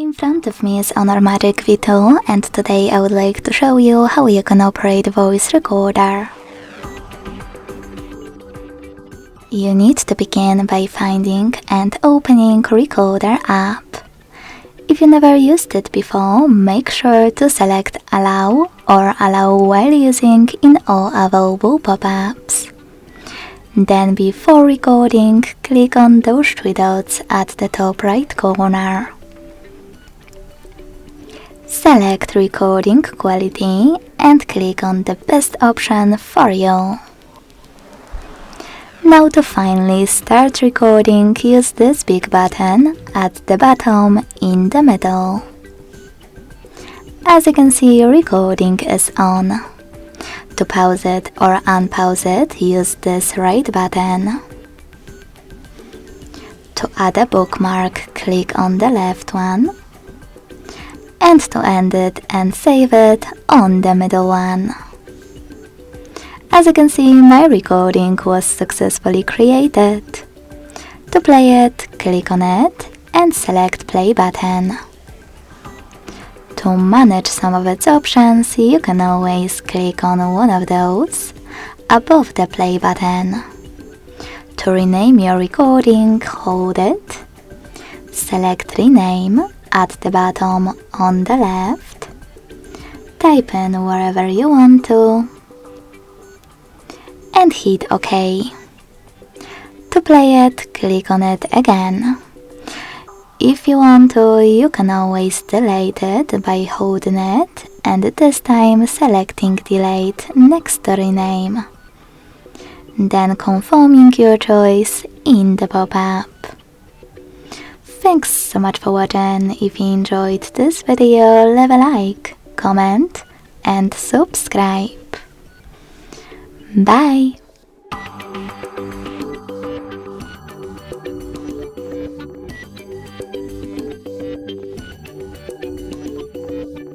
In front of me is Honor Magic V2, and today I would like to show you how you can operate Voice Recorder. You need to begin by finding and opening Recorder app. If you never used it before, make sure to select Allow or Allow while using in all available pop-ups. Then before recording, click on those three dots at the top right corner. Select Recording Quality and click on the best option for you. Now to finally start recording, use this big button at the bottom in the middle. As you can see, recording is on. To pause it or unpause it, use this right button. To add a bookmark, click on the left one. And to end it and save it on the middle one. As you can see, my recording was successfully created. To play it, click on it and select Play button. To manage some of its options, you can always click on one of those above the Play button. To rename your recording, hold it, select Rename at the bottom on the left, type in wherever you want to, and hit OK. To play it, click on it again. If you want to, you can always delete it by holding it and this time selecting Delete next to Rename. Then confirming your choice in the pop-up. Thanks so much for watching. If you enjoyed this video, leave a like, comment and subscribe. Bye!